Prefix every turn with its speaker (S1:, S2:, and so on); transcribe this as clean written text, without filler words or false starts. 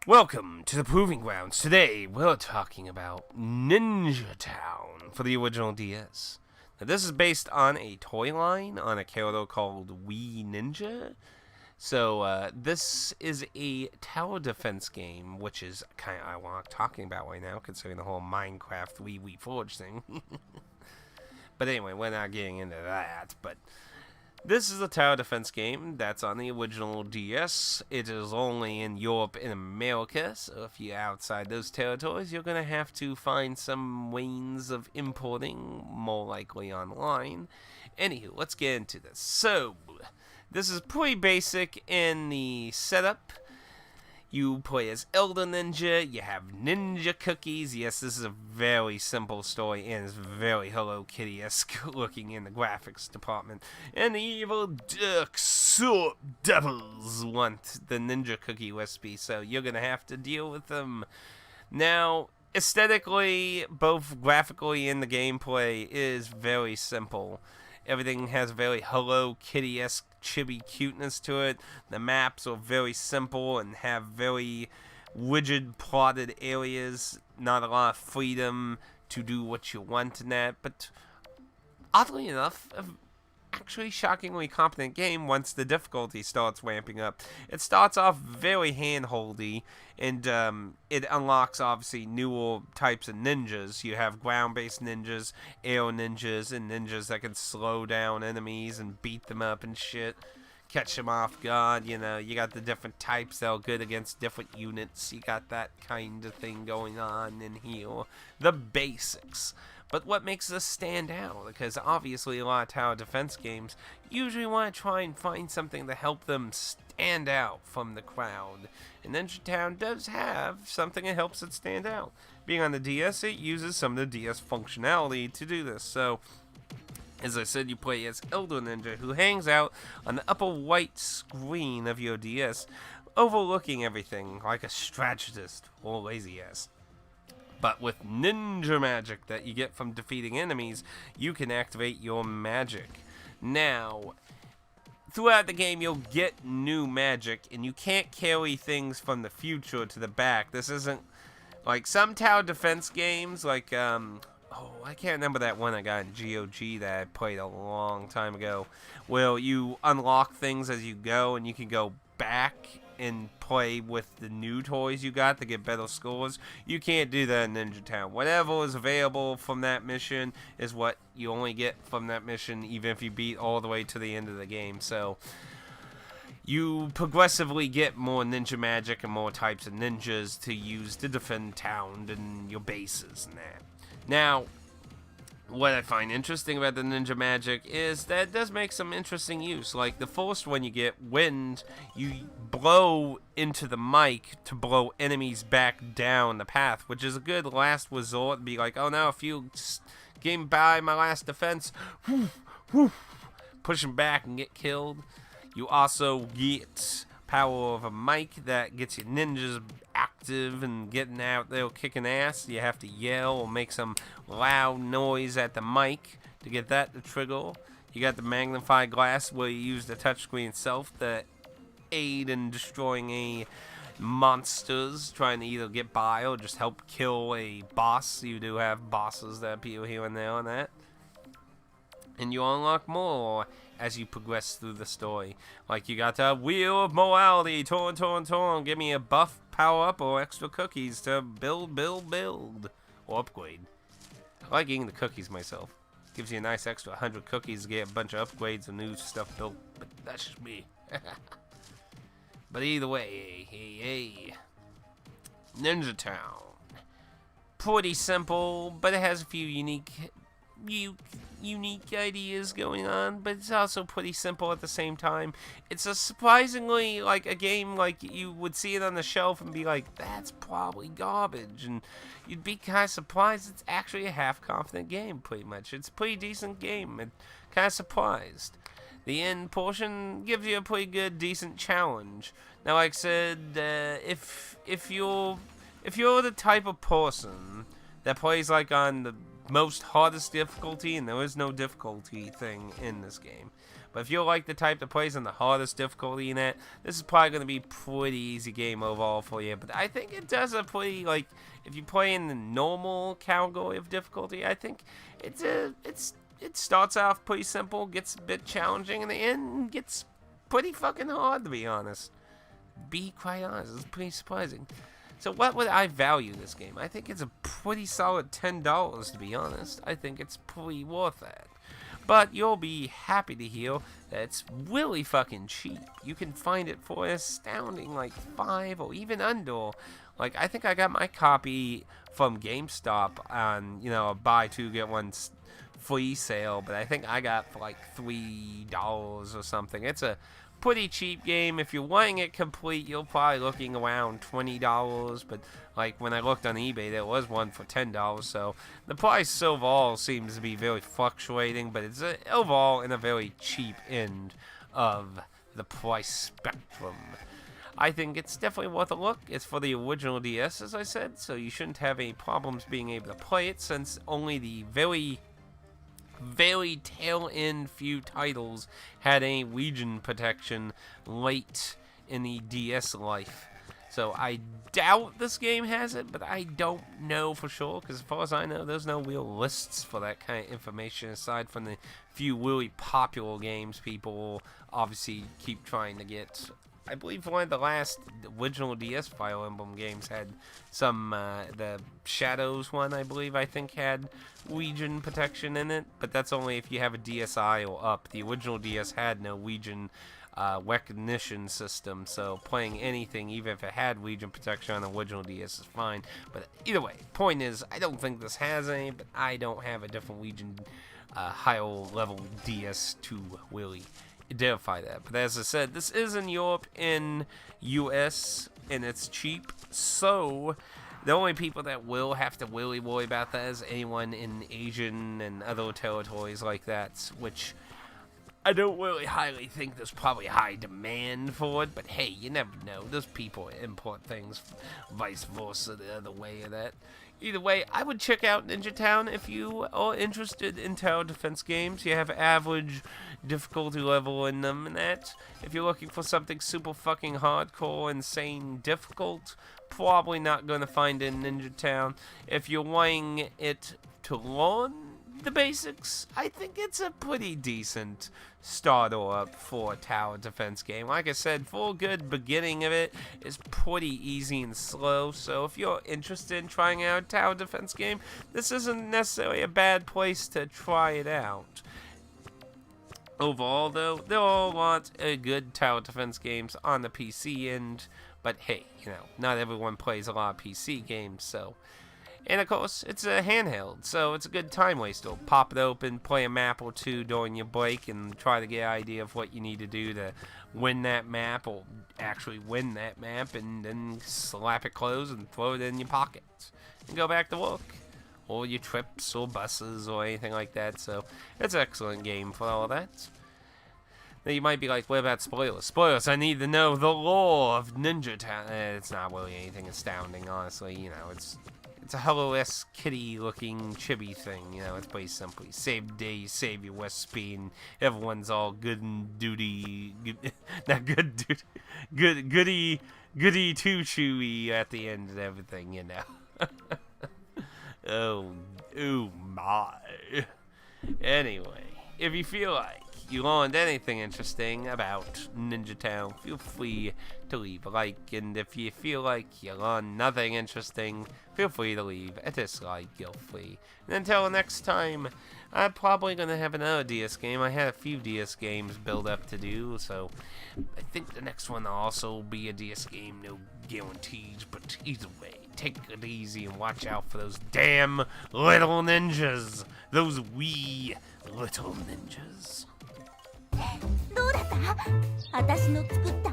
S1: Welcome to the Proving Grounds. Today, we're talking about Ninja Town for the original DS. Now, this is based on a toy line on a character called Wee Ninja. So, this is a tower defense game, which is kind of ironic talking about right now, considering the whole Minecraft Wee Forge thing. But anyway, we're not getting into that, but this is a tower defense game that's on the original DS. It is only in Europe and America, so if you're outside those territories, you're going to have to find some means of importing, more likely online. Anywho, let's get into this. So, this is pretty basic in the setup. You play as Elder Ninja, you have ninja cookies. Yes, this is a very simple story, and it's very Hello Kitty-esque looking in the graphics department. And the evil duck soup devils want the ninja cookie recipe, so you're going to have to deal with them. Now, aesthetically, both graphically and the gameplay is very simple. Everything has very Hello Kitty-esque chibi cuteness to it. The maps are very simple and have very rigid plotted areas. Not a lot of freedom to do what you want in that. But oddly enough, actually shockingly competent game once the difficulty starts ramping up. It starts off very handholdy, and it unlocks obviously newer types of ninjas. You have ground-based ninjas, air ninjas, and ninjas that can slow down enemies and beat them up and shit. Catch them off guard, you know. You got the different types that are good against different units. You got that kind of thing going on in here. The basics. But what makes this stand out? Because obviously a lot of tower defense games usually want to try and find something to help them stand out from the crowd. And Ninja Town does have something that helps it stand out. Being on the DS, it uses some of the DS functionality to do this. So, as I said, you play as Elder Ninja, who hangs out on the upper right screen of your DS, overlooking everything like a strategist or lazy ass. But with ninja magic that you get from defeating enemies, you can activate your magic. Now, throughout the game, you'll get new magic, and you can't carry things from the future to the back. This isn't like some tower defense games, like, I can't remember that one I got in GOG that I played a long time ago, where you unlock things as you go, and you can go back and play with the new toys you got to get better scores. You can't do that in Ninja Town. Whatever is available from that mission is what you only get from that mission, even if you beat all the way to the end of the game. So you progressively get more ninja magic and more types of ninjas to use to defend town and your bases and that. Now, what I find interesting about the ninja magic is that it does make some interesting use. Like the first one you get, wind, you blow into the mic to blow enemies back down the path, which is a good last resort. Be like, oh no, if you game by my last defense, push them back and get killed. You also get power of a mic that gets your ninjas active and getting out there kicking ass. You have to yell or make some loud noise at the mic to get that to trigger. You got the magnified glass where you use the touchscreen itself to aid in destroying a monsters trying to either get by or just help kill a boss. You do have bosses that appear here and there on that. And you unlock more as you progress through the story. Like you got the Wheel of Morality, torn, give me a buff, power up, or extra cookies to build, or upgrade. I like eating the cookies myself. Gives you a nice extra 100 cookies to get a bunch of upgrades and new stuff built, but that's just me. But either way, hey. Ninja Town. Pretty simple, but it has a few unique ideas going on, but it's also pretty simple at the same time. It's a surprisingly, like, a game, like, you would see it on the shelf and be like, that's probably garbage, and you'd be kind of surprised it's actually a half-confident game, pretty much. It's a pretty decent game, and kind of surprised. The end portion gives you a pretty good, decent challenge. Now, like I said, if you're the type of person that plays, like, on the most hardest difficulty, and there is no difficulty thing in this game, But if you're like the type that plays on the hardest difficulty in it, this is probably going to be a pretty easy game overall for you. But I think it does a pretty, like, if you play in the normal category of difficulty, I think it starts off pretty simple, gets a bit challenging, and the end gets pretty fucking hard, to be honest. Be quite honest, it's pretty surprising. So what would I value this game? I think it's a pretty solid $10, to be honest. I think it's pretty worth it. But you'll be happy to hear that it's really fucking cheap. You can find it for an astounding, like, $5 or even under. Like, I think I got my copy from GameStop on, you know, a buy two, get one free sale. But I think I got for, like, $3 or something. It's a pretty cheap game. If you're wanting it complete, you're probably looking around $20, but like when I looked on eBay, there was one for $10, so the price overall seems to be very fluctuating, but it's overall in a very cheap end of the price spectrum. I think it's definitely worth a look. It's for the original DS, as I said, so you shouldn't have any problems being able to play it, since only the very tail end few titles had a region protection late in the DS life. So I doubt this game has it, but I don't know for sure, because as far as I know, there's no real lists for that kind of information aside from the few really popular games people obviously keep trying to get. I believe one of the last original DS Fire Emblem games had some, the Shadows one, I think had region protection in it, but that's only if you have a DSi or up. The original DS had no region recognition system, so playing anything, even if it had region protection on the original DS, is fine. But either way, point is, I don't think this has any, but I don't have a different region higher level DS to really identify that. But as I said, this is in Europe, in US, and it's cheap, so the only people that will have to really worry about that is anyone in Asian and other territories like that, which I don't really highly think there's probably high demand for it, but hey, you never know. There's people that import things, vice versa, the other way of that. Either way, I would check out Ninja Town if you are interested in tower defense games. You have average difficulty level in them and that. If you're looking for something super fucking hardcore, insane, difficult, probably not going to find it in Ninja Town. If you're wanting it to learn the basics, I think it's a pretty decent starter up for a tower defense game. Like I said, for a good beginning of it, it's pretty easy and slow, so if you're interested in trying out a tower defense game, this isn't necessarily a bad place to try it out. Overall, though, there are a lot of good tower defense games on the PC end, but hey, you know, not everyone plays a lot of PC games, so. And of course, it's a handheld, so it's a good time waster. Pop it open, play a map or two during your break, and try to get an idea of what you need to do to win that map, or actually win that map, and then slap it closed and throw it in your pocket, and go back to work. Or your trips, or buses, or anything like that, so it's an excellent game for all of that. Now you might be like, what about spoilers? Spoilers, I need to know the lore of Ninja Town. It's not really anything astounding, honestly, you know, it's a Hello-esque kitty-looking chibi thing, you know, it's pretty simple. You save the day, you save your West Speed, everyone's all good and duty, not good duty, goody two-chewy at the end of everything, you know. Oh my. Anyway, if you feel like you learned anything interesting about Ninja Town, feel free to leave a like, and if you feel like you learned nothing interesting, feel free to leave a dislike, guilt-free. And until next time, I'm probably going to have another DS game. I had a few DS games build up to do, so I think the next one will also be a DS game, no guarantees, but either way, take it easy and watch out for those damn little ninjas, those wee little ninjas.
S2: どうだった？私の作った